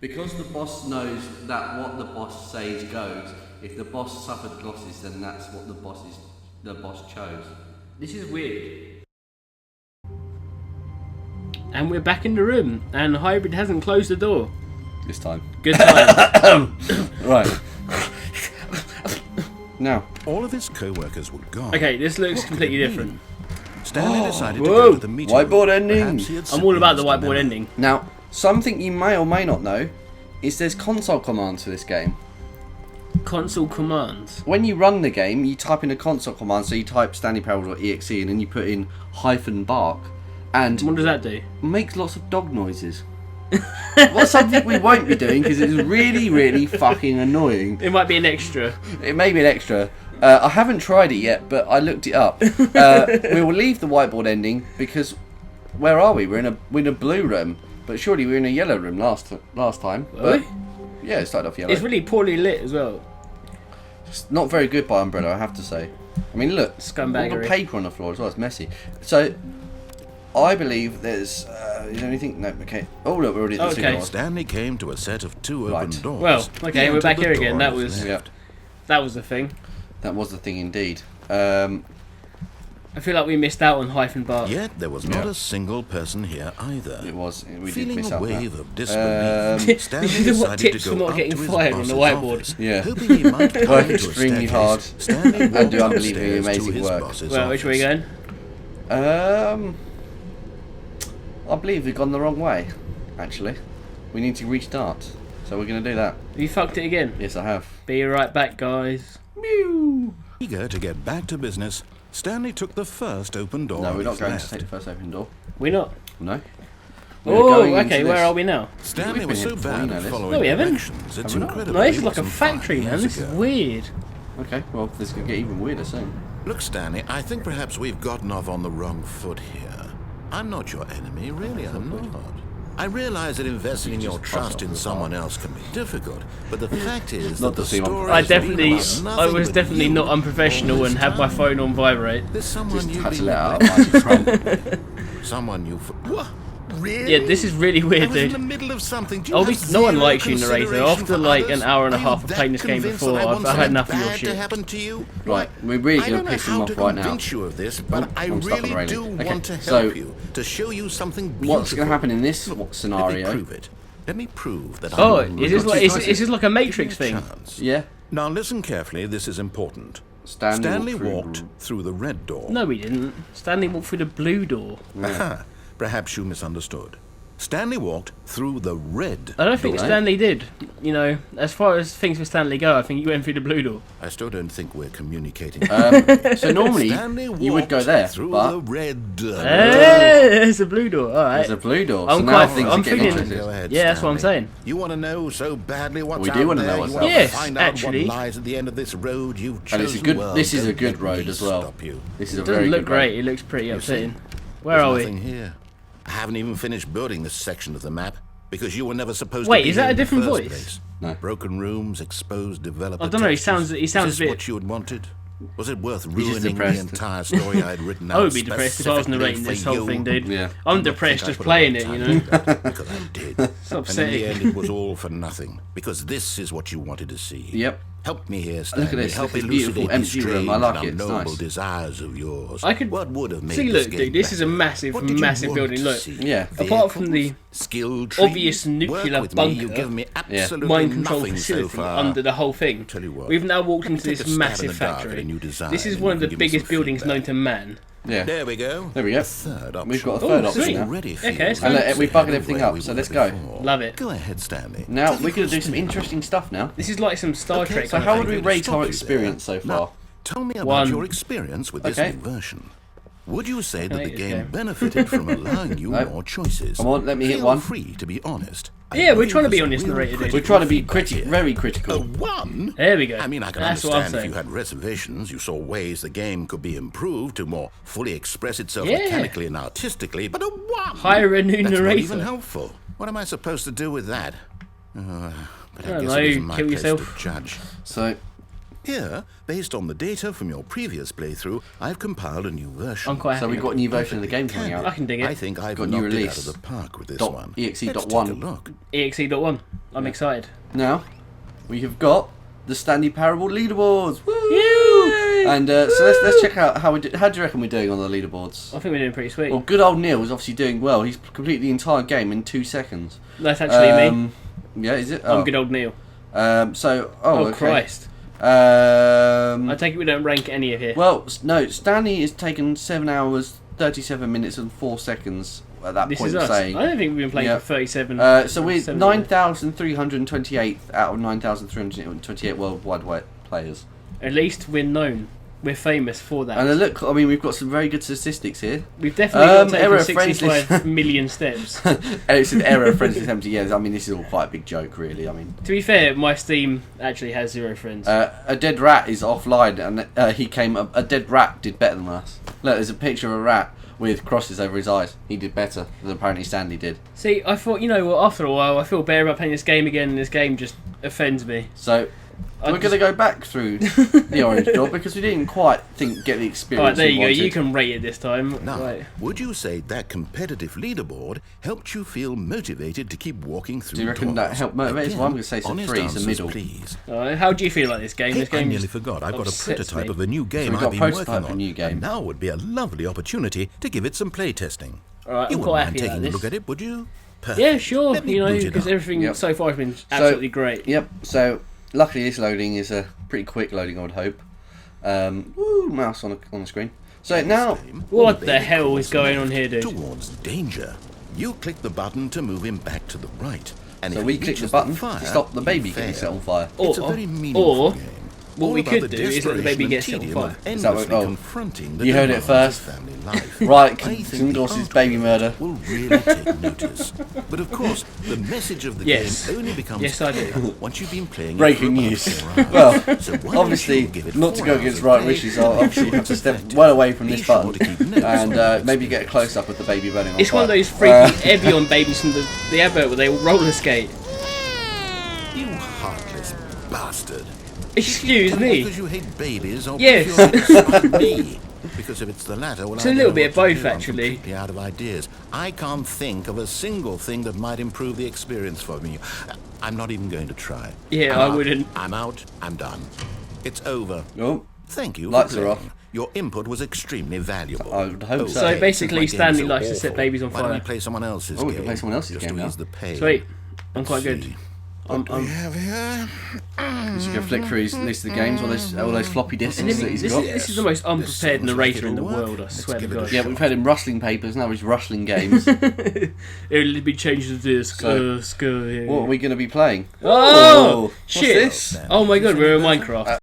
Because the boss knows that what the boss says goes. If the boss suffered losses, then that's what the boss chose. This is weird. And we're back in the room, and Hybrid hasn't closed the door. This time. Good time. Right. Now. All of his co-workers were gone. Okay, this looks completely different. Stanley decided to go to the meeting. Whiteboard ending. I'm all about the whiteboard ending. Now, something you may or may not know is there's console commands for this game. Console commands. When you run the game, you type in a console command, so you type Stanley Parable.exe and then you put in -bark, and What does that do? makes lots of dog noises. What's something we won't be doing because it's really, really fucking annoying. It might be an extra. It may be an extra. I haven't tried it yet, but I looked it up. We will leave the whiteboard ending because where are we? We're in a blue room, but surely we were in a yellow room last time. Were we? Yeah, it started off yellow. It's really poorly lit as well. It's not very good by Umbrella, I have to say. I mean, look, Scumbaggery. all the paper on the floor as well. It's messy. So, I believe there's. Is there anything? No. Okay. Oh look, we're already at the Okay. doors. Stanley came to a set of two open doors. Well, okay, He we're back entered here the again. door That on his was left. that was the thing. That was the thing indeed. I feel like we missed out on -bark. Yet there was not Yeah. a single person here either. It was. We did Feeling miss a out wave that. of disbelief, Stanley This is what decided tips to for go not up getting to his fired on the boss's whiteboard. office. Yeah. Hoping he might come Work to a extremely staircase, hard Stanley and walked do unbelievably upstairs to amazing his work. boss's Well, which way are you office. going? I believe we've gone the wrong way. Actually, we need to restart. So we're going to do that. Have you fucked it again? Yes, I have. Be right back, guys. Eager to get back to business, Stanley took the first open door. No, on we're not his going left. to take the first open door. We're not. No. We're Oh, going into okay. this. Where are we now? Stanley We've was been so here before, bad you know at this. following No, we haven't. directions. It's Have we not? incredible. No, this it is like a wasn't 5 factory, man. years This is ago. weird. Okay, well, this is going to get even weirder soon. Look, Stanley, I think perhaps we've gotten off on the wrong foot here. I'm not your enemy, really, I'm not. I realize that investing in your trust in someone else can be difficult, but the fact is Not that the to seem story I is definitely, about I nothing was but definitely you not all unprofessional this and had my time. phone on vibrate. There's someone Just you've had to been let out neglecting. like Trump. Someone you... What? Really? Yeah, this is really I weird, was in the dude. middle of something. Do you Oh, have no one zero likes you, narrator. consideration After for like others? an hour and a Are half you of that playing this game convinced before, that I want I've had something enough of your bad to shit. happen to you? Right, we're really I going don't to know piss him how off to right now. convince you of this, but I I'm stuck on really radio. do Okay, want to so help you, to show you something beautiful. What's going to happen in this Let me scenario? prove it. Let me prove that Oh, I'm is this got like two is choices. this like a Matrix thing? chance. Yeah. Now listen carefully, this is important. Stanley walked through the red door. No, we didn't. Stanley walked through the blue door. Aha, perhaps you misunderstood. Stanley walked through the red I don't think door. Stanley did. You know, as far as things with Stanley go, I think you went through the blue door. I still don't think we're communicating. So normally Stanley you would go walked there, through but the red door. Hey, there's a blue door. All right. there's a blue door. I'm so now quite- things I'm are getting feeling- interesting. Go ahead, Yeah, that's what I'm Stanley. saying. You want to know so badly what's We out do wanna there? know what's You out want there. Yes, to find out actually. what lies at the end of this road you've And chosen. it's a good. Well, This is a don't good let road me as well. stop you. This is a It very doesn't look good great. road. It looks pretty You upsetting. see, Where there's are nothing we? here. I haven't even finished building this section of the map because you were never supposed Wait, to be is that here a in the different first voice? place. No. Broken rooms, exposed developer I don't know, he textures. sounds- he sounds Is a this bit- what you had wanted? Was it worth just ruining the depressed. entire story I'd written out? I would be depressed if I was specifically narrating for this whole you? thing, dude. Yeah. I'm I think depressed I just put a lot playing of it, you time know. into that, because I did. It's And in the end, upsetting. it was all for nothing. Because this is what you wanted to see. Yep. Help me here, Stanley. Look at this, Help look at this beautiful elucidate these empty room. I strange like and it, it's unknowable nice. desires of yours. I could What would have made see. this Look, game dude, this is a better? massive, What did you massive want building. to Look, see? Yeah. apart from the skill tree, obvious nuclear work with me. You've bunker, given me absolutely mind control nothing facility so far. under the whole thing, Tell you what, we've now walked let me into take this a stab massive in the dark at factory. a new design This is and one you of the can give me biggest some buildings known feedback. to man. Yeah. There we go. There we go. Third option. We've got a Oh, third option sweet. now. Already Okay, feels it's fine. like We've bugged ahead of everything where up, we so were let's go. before. Love it. Go ahead, Stanley. Now Take we're it going to from do some here. interesting stuff now. This is like some Star Okay, Trek. So kind how of would thing. we I'm gonna rate stop our you experience so there. far? Now, tell me about One. your experience with this Okay. new version. Would you say that Okay, the game okay. benefited from allowing you Nope. more choices? Come on, let me hit Feel one. free to be honest. I Yeah, we're believe trying to be there's a honest, real narrator, dude. critical We're trying to be feedback here. very A critical. one? There we go. I mean, I can That's what I'm understand if saying. you had reservations, you saw ways the game could be improved to more fully express itself Yeah. mechanically and artistically, but a one? Hire a new That's not narrator. even helpful. What am I supposed to do with that? But I don't guess know, it isn't my kill place yourself. to judge. So Here, based on the data from your previous playthrough, I've compiled a new version. I'm quite so happy. we've got a new version of the game coming I out. can dig it. I think I've Got a new knocked it out release. of the park with this Dot- one. EXE Let's dot take one. a look. EXE.1. I'm excited. Now, we have got the Stanley Parable leaderboards. Woo! Yay! And so let's check out how we do. How do you reckon we're doing on the leaderboards? I think we're doing pretty sweet. Well, good old Neil is obviously doing well. He's completed the entire game in 2 seconds. That's actually me. Yeah, is it? I'm good old Neil. Okay. Christ. I I take it we don't rank any of here. Well, no, Stanley has taken 7 hours, 37 minutes and 4 seconds at that This point is of us. saying. I don't think we've been playing Yeah. for 37. So we're 70. 9,328 out of 9,328 worldwide players. At least we're known. We're famous for that. And look, I mean, we've got some very good statistics here. We've definitely error got taken friendly. 65 million steps. It's an error of friends with empty years. I mean, this is all quite a big joke, really. I mean, To be fair, my Steam actually has 0 friends. a dead rat is offline, and he came. A dead rat did better than us. Look, there's a picture of a rat with crosses over his eyes. He did better than apparently Stanley did. See, I thought, you know what, after a while, I feel better about playing this game again, and this game just offends me. So we're going to go back through the orange door because we didn't quite get the experience. Alright, there we you go, wanted. you can rate it this time. Now, Right. would you say that competitive leaderboard helped you feel motivated to keep walking through Do you reckon that doors? helped motivate us? Again, Well, I'm going to say it's a honest 3, it's a answers, middle. Please. How do you feel like this game? Hey, This I game nearly just forgot. I've got a upsets prototype me. of a new game we've got I've a been prototype working of a on. new game. And now would be a lovely opportunity to give it some play testing. Alright, You I'm wouldn't quite mind happy about taking a this. look at it, would you? Perfect. Yeah, sure, Let me you know, boot it because up. everything Yep. so far has been absolutely great. Yep. So luckily this loading is a pretty quick loading, I would hope. Mouse on the screen. So now, What the hell is going on here, dude? Towards danger. You click the button to move him back to the right. And so if we he click the reaches button fire, to stop the baby you getting fail. set on fire. It's a Or- very meaningful or game. what All we about could the do is let the desperation baby and get set on tedium fire. of Is that what- endlessly oh. confronting the You heard it demands of first. family life. Right, I think Kindos's the baby artwork murder. will really take notice. But of course, the message of the Yes. game only becomes Yes, I do. clear once you've been playing Breaking it news. for about 4 Well, hours. So why don't obviously, you give it not to 4 go hours against of right play wishes, to I'll make obviously sure have to it's step effective. well away from Be this sure button to keep notes and on maybe get a close up with the baby burning on It's fire. one of those freaky Evian babies from the advert where they roller skate. You heartless bastard. Excuse me. Because you hate babies, or Yes. because you're against me. Because if it's the latter, well, It's I a don't little know bit of what to both, do. I'm actually. completely out of ideas. I can't think of a single thing that might improve the experience for me. I'm not even going to try. Yeah, I'm I out. wouldn't. I'm out. I'm done. It's over. Oh, Thank you. Lights for are playing. off. Your input was extremely valuable. I would hope so. So hey, basically, since my game's Stanley so likes to set awful, babies on why don't we fire. play someone else's Oh, we game? can play someone else's just game to now. ease the pain. Sweet. I'm Let's quite good. see. I'm, What do we have here? He's going to flick through his list of the games, all those floppy disks and that this, he's this, got. this is the most unprepared sounds like narrator in the it'll work. world, I Let's swear to give it a God. Yeah, we've had him rustling papers, now he's rustling games. It'll be changed to this. So, yeah. What are we going to be playing? Oh, What's shit. this? Oh my god, we're in Minecraft.